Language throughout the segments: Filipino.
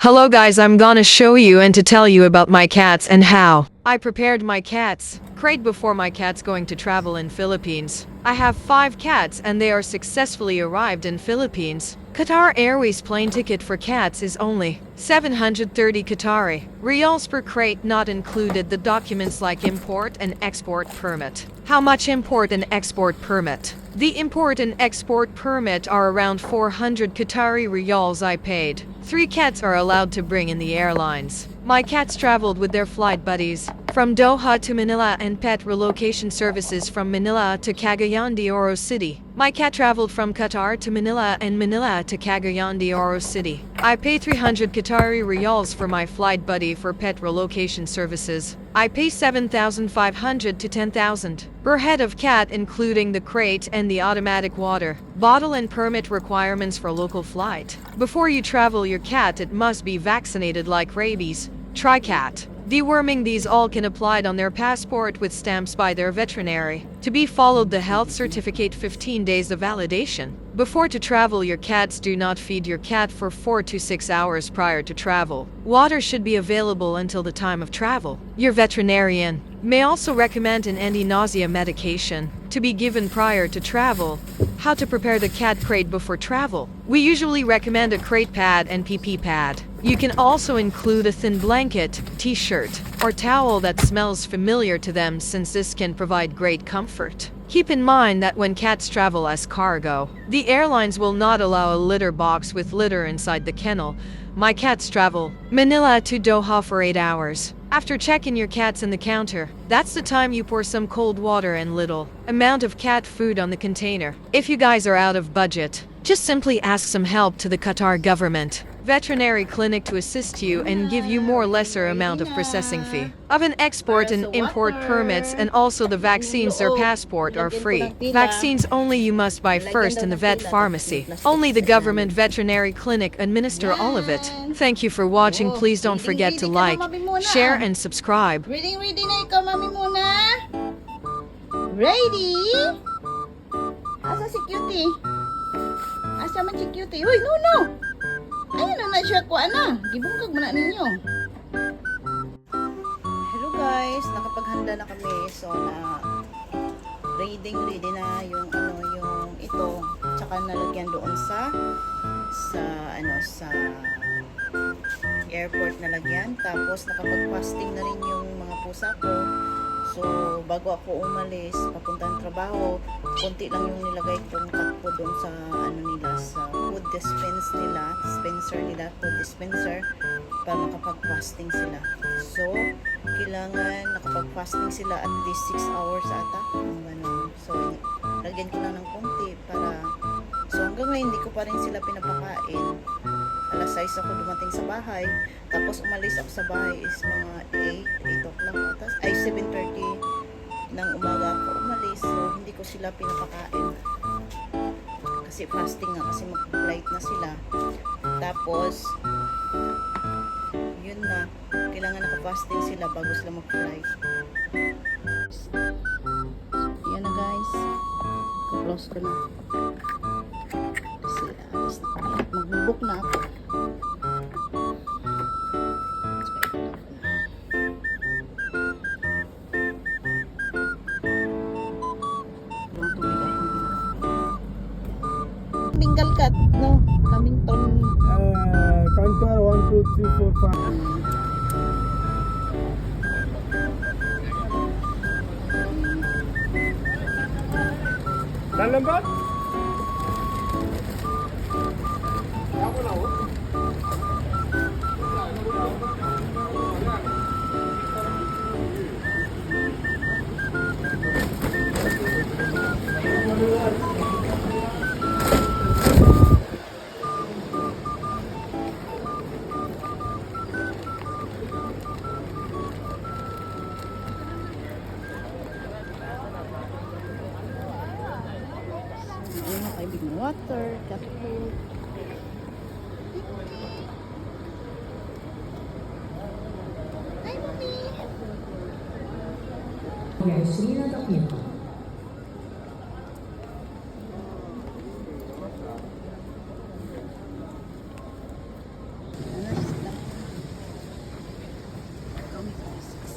Hello guys, I'm gonna show you and to tell you about my cats and how I prepared my cats crate before my cats going to travel in Philippines. I have 5 cats and they are successfully arrived in Philippines. Qatar Airways plane ticket for cats is only 730 Qatari Riyals per crate, not included the documents like import and export permit. How much import and export permit? The import and export permit are around 400 Qatari Riyals I paid. 3 cats are allowed to bring in the airlines. My cats traveled with their flight buddies from Doha to Manila and pet relocation services from Manila to Cagayan de Oro City. My cat traveled from Qatar to Manila and Manila to Cagayan de Oro City. I pay 300 Qatari Riyals for my flight buddy for pet relocation services. I pay 7,500 to 10,000 per head of cat, including the crate and the automatic water bottle and permit requirements for local flight. Before you travel your cat, it must be vaccinated like rabies, tricat, deworming. These all can applied on their passport with stamps by their veterinary. To be followed the health certificate 15 days of validation. Before to travel your cats, do not feed your cat for 4 to 6 hours prior to travel. Water should be available until the time of travel. Your veterinarian may also recommend an anti-nausea medication to be given prior to travel. How to prepare the cat crate before travel? We usually recommend a crate pad and PP pad. You can also include a thin blanket, t-shirt, or towel that smells familiar to them, since this can provide great comfort. Keep in mind that when cats travel as cargo, the airlines will not allow a litter box with litter inside the kennel. My cats travel Manila to Doha for 8 hours. After checking your cats in the counter, that's the time you pour some cold water and little amount of cat food on the container. If you guys are out of budget, just simply ask some help to the Qatar government veterinary clinic to assist you and give you more lesser amount of processing fee of an export and import permits, and also the vaccines. Their passport are free. Vaccines only you must buy first in the vet pharmacy. Only the government veterinary clinic administer all of it. Thank you for watching. Please don't forget to like, share, and subscribe. Ready na ikaw, mami muna. Ready? Asa si Cutie? Asa man si Cutie? Uy, no. Ayun na siya ko, ana. Gibungkag mo na ninyo. Hello guys, nakapaghanda na kami. So ready na yung yung ito. Tsaka nalagyan doon sa airport na lagyan. Tapos nakapag-fasting na rin yung mga pusa ko. So bago ako umalis papuntang trabaho, konti lang yung nilagay kong cat food doon sa sa food dispenser para makapag-fasting sila. So kailangan nakapag-fasting sila at least 6 hours ata. So lagyan ko lang ng konti para hanggang ngayon hindi ko pa rin sila pinapakain. Alas 6 ako dumating sa bahay. Tapos umalis ako sa bahay is mga 8 o'clock atas. Ay, 7:30 ng umaga ako umalis. So, hindi ko sila pinapakain. Kasi fasting nga. Kasi mag-flight na sila. Tapos, yun na. Kailangan naka-fasting sila bago sila mag-flight. Yan na guys. Close ko na. Kasi alis na kami. Mag-book na ako. Bengal cat, no? Hamilton. Counter 1, 2, 3, 4, 5. Dan lembat? Big water, cat food. Hi, mommy.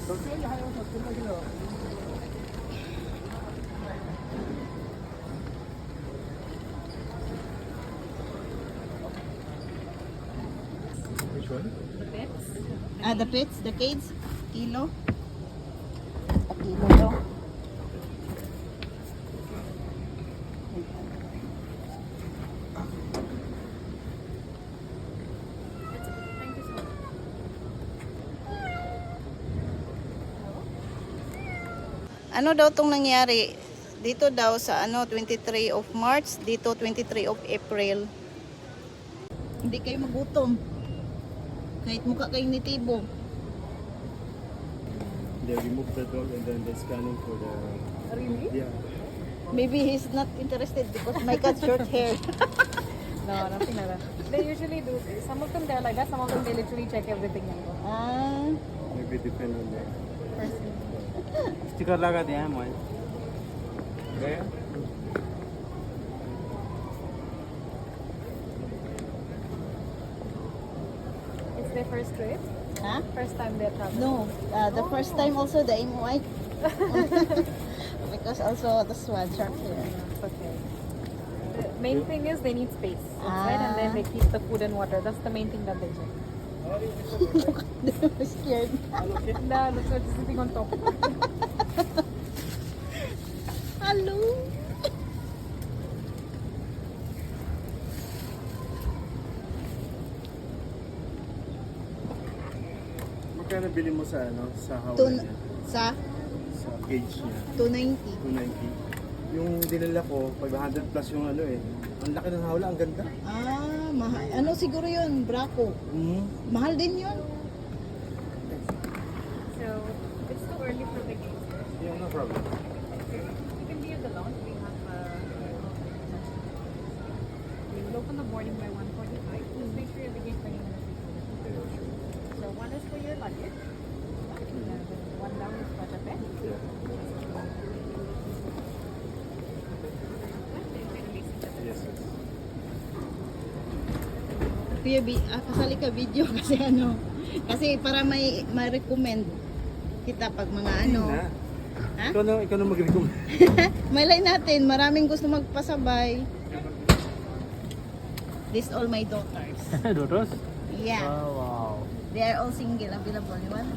Which one? The pits, the cage, kilo. A kilo daw. Ano daw tong nangyari? Dito daw sa 23 of March, dito 23 of April. Hindi kayo magutom. Kahit mukha kayo nitibo. They remove the dog and then they're scanning for the... Really? Yeah. Maybe he's not interested because my cat short hair. No, nothing like that. They usually do. Some of them they're like that. Some of them they literally check everything and go. Ah, Maybe depend on the... sticker लगा दिए हैं मैं There? It's their first trip. huh? First time they're traveling. No, the first time also the aim white. Because also the swan short hair. It's okay. The main thing is they need space outside, and then they keep the food and water. That's the main thing that they check. They're scared. Nah, looks like it's sitting on top. Hello. Magkano bili mo sa sa Tun Hawaii niya? sa Sa cage niya? 290. 290. Yung dinala ko, 500 plus yung ang laki ng hawla, ang ganda. Ah, mahal. Ano siguro yun? Braco. Mahal din yun. So it's too early for the games. Yeah, no problem. You can be at the lounge. We have. We will open the boarding by 1:45. Just make sure you're beginning 20 minutes before. So one is for your luggage. And one down is for the bed. Yeah. Yes, yes. Kuya, kasali ka video kasi kasi para may recommend kita pag mga Na. Ha? Ikaw na mag-recommend. Malay natin, maraming gusto magpasabay. This all my daughters. डोटोस Yeah. Wow They are all single, available. You want?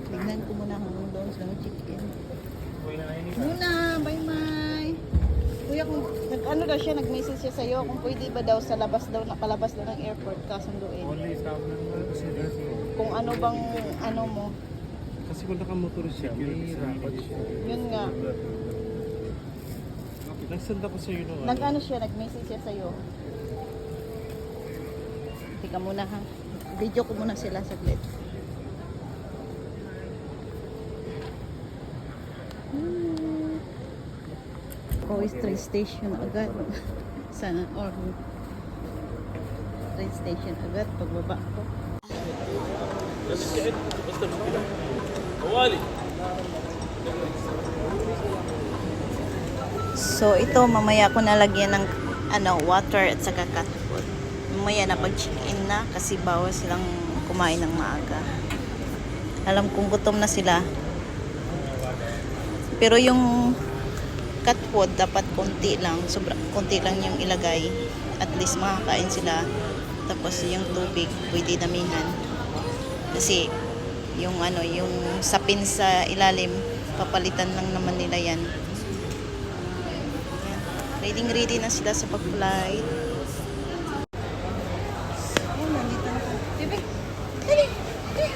Tignan ko muna hanggang doon sila mag-check-in. Muna, bye-bye. Kuya, kung nag-ano daw siya, nag-message siya sa'yo kung pwede ba daw sa labas daw, napalabas daw ng airport, kasunduin. Only staff member Kung ano bang, ano mo. Kasi kung nakamotor siya, may rapat siya. Yun nga. Nagsend ako sa'yo nung Nag-ano siya, nag-message siya sa'yo. Tika muna ha. Video ko muna sila saglit. Always train station agad. Sana or train station agad pagbaba ko. So ito mamaya ko nalagyan ng water at saka cat food. Mamaya na pag check-in na kasi bawal silang kumain ng maaga. Alam kong gutom na sila. Pero yung cat food dapat konti lang, konti lang yung ilagay. At least makakain sila. Tapos yung tubig pwede damihan. Kasi yung yung sapin sa ilalim papalitan lang naman nila yan. Ready na sila sa pag-flight. Ayun, nandito na. Bibig! Dali! Dali!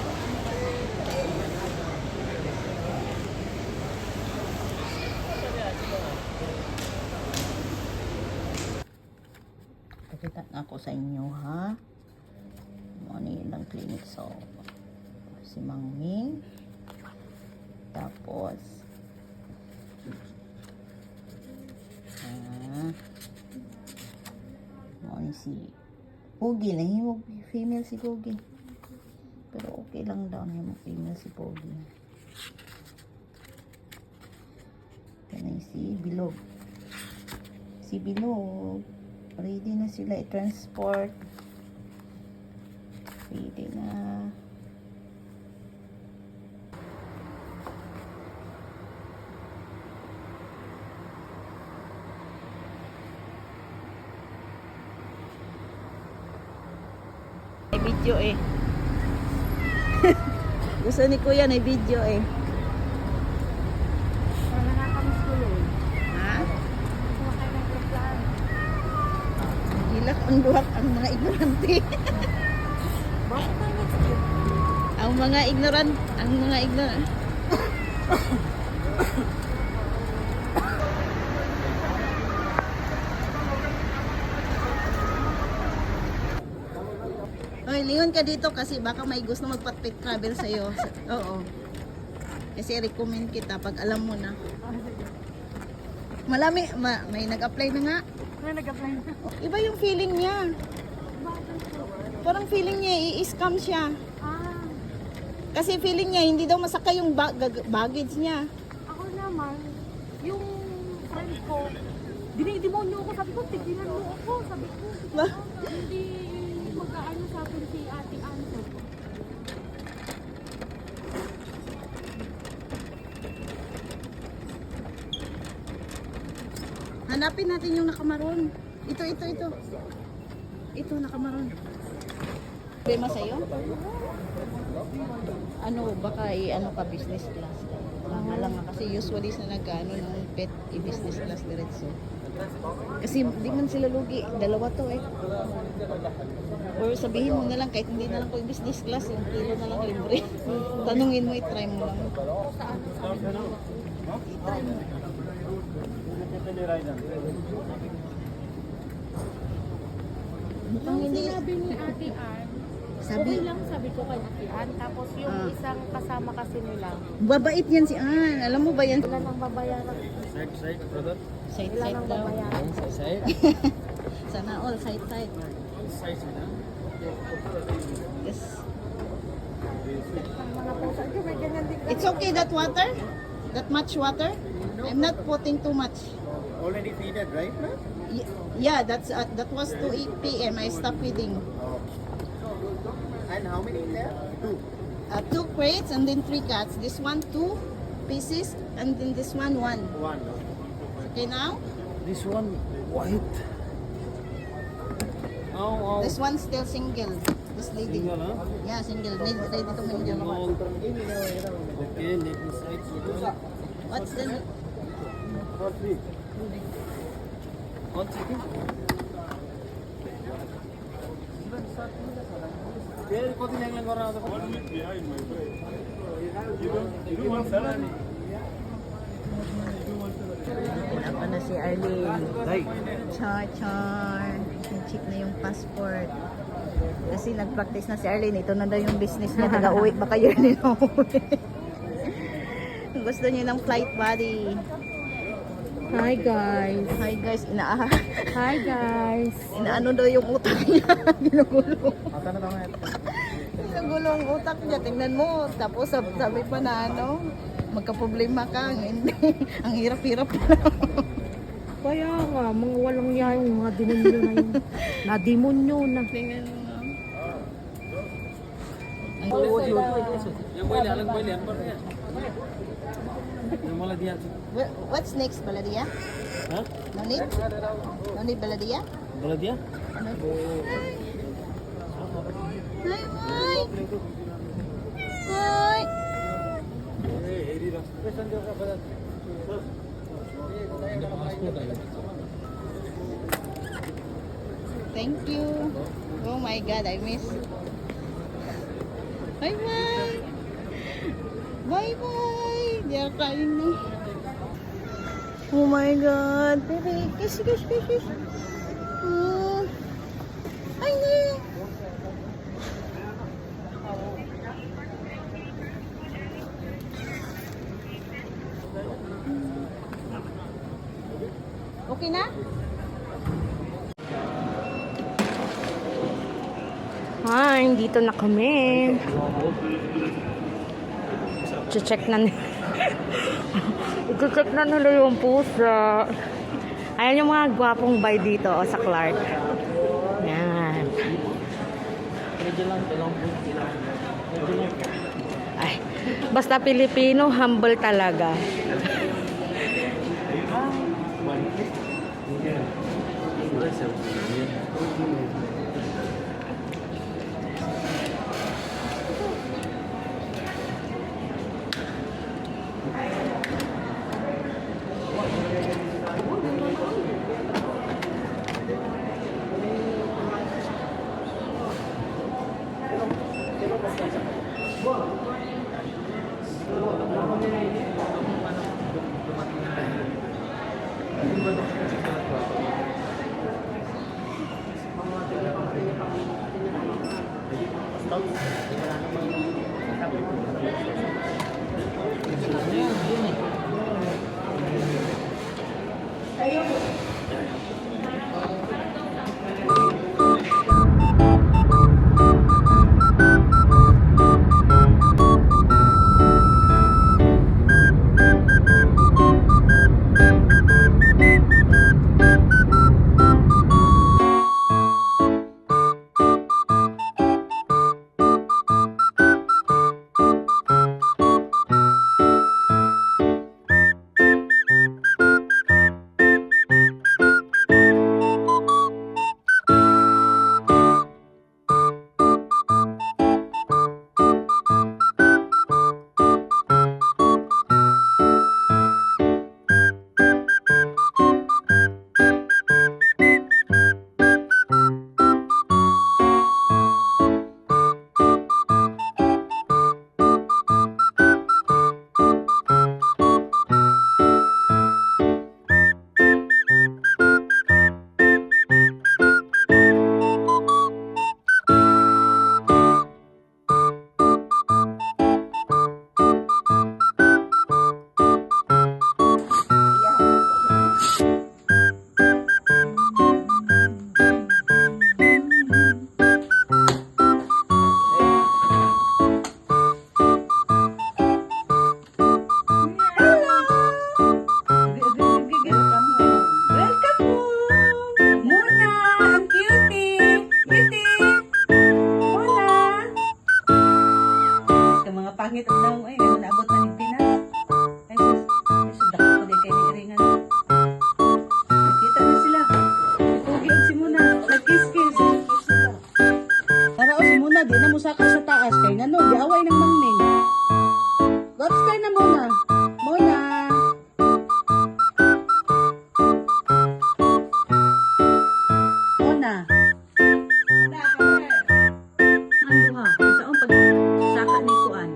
Pakita na ako sa inyo, ha? Ano ilang clinic. So, si Mang Ming. Tapos, ano si Pogi na himog female si Pogi, pero okay lang daw niya female si Pogi. Yan ay si Bilog, Ready na sila i-transport. Ready na. May video eh. Gusto ni Kuya na video eh. Wala nakakamiss ko yun. Ha? Sumakay ng aeroplano. Hilak ang buhak ang mga ignorante. Bakit tayo next year? ang mga ignorant. Oy, lingon ka dito kasi baka may gusto magpat-pet travel sa'yo. Oo. Kasi recommend kita pag alam mo na. May nag-apply na nga. May nag-apply na. Iba yung feeling niya. Parang feeling niya i-scam siya. Ah, Kasi feeling niya hindi daw masakay yung baggage niya. ako naman, yung friend ko, dinidemonyo ako. Sabi ko, tigilan mo ako. Sabi ko, Ba- hindi magkaano sa akin si Ate Anso. Hanapin natin yung nakamaroon. Ito. Ito, nakamaroon. Problema sa'yo? Ano, baka ano ka business class. Lang nga kasi usually sa nag-ano ng pet i-business class diretso. Kasi di man sila lugi, dalawa to eh. Or sabihin mo na lang kahit hindi na lang ko business class, yung kilo na lang libre. Tanungin mo, i-try mo lang. I-try mo. Mukhang Yung hindi. sinabi ni Ate Ann, Sabi, okay lang sabi ko kay Ate Ann. Tapos yung Ah. isang kasama kasi nila, babait yan si Ann. Alam mo ba yan? wala nang babayaran. Side, brother. Side Wala nang daw. babayaran. Side. Sana all side. Side, Yes. Ang mga pusa, ito may ganyan din. It's okay that water? That much water? I'm not putting too much. Already feeded, right? Yeah, that was 2 p.m. I stopped feeding. And how many left? Two. 2 crates and then 3 cats. This one 2 pieces and then this one 1. One. Okay now? This one white. Oh, This one still single. This lady. Single, huh? Yeah, single. Ready to mingle. All. Okay, next side. What's the For three. All chicken. Very good thing lang kora ako. Apa na si Arlene? Dai. Char. Check na yung passport. Kasi nag-practice na si Arlene. Ito na daw yung business niya. Taga-uwi. Baka yun din uwi. Gusto niya ng flight buddy. Hi guys. Hi guys, Hi guys. inaano daw yung utak niya. Ginugulo. Ata na daw nga. Ginugulo ang utak niya. Tingnan mo. Tapos sabi pa na ano, magka-problema ka. Hindi. Ang hirap-hirap na. Kaya nga, mga walang yung mga demonyo na yun. Na-demonyo na. Tingnan mo. Ang Yang boleh alang boleh apa ya? Yang malah dia. What's next, Baladia? Hah? No need? No need, Baladia? Bola dia? Ano? Hi, hi! Hi! Thank you. Oh my God, I miss. Bye bye. Bye bye. They are crying now. Oh my God, baby, kiss. Oh. Ay, no. Okay na? Hi, dito na kami. Check na nila. I-check na nila yung pusa. Ayan yung mga gwapong bay dito sa Clark. Yan. Ay, basta Pilipino, humble talaga. Pangit ang daw ay ano naabot na ning Pinas. Ay sus, dako ko din kay ni ringan. Nakita na sila. Pugi og si Muna, nagkiss-kiss. Para o si Muna di na mo saka sa taas kay ngano giaway ng mangning. Upstairs na Muna. Muna. Muna. Ano ha? Isaon pag saka ni kuan.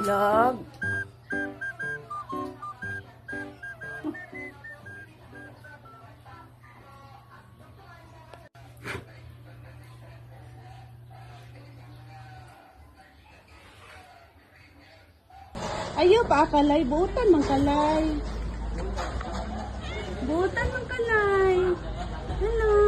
Bilog. Ayo pa kalay, buutan man kalay. Buutan man kalay. Hello.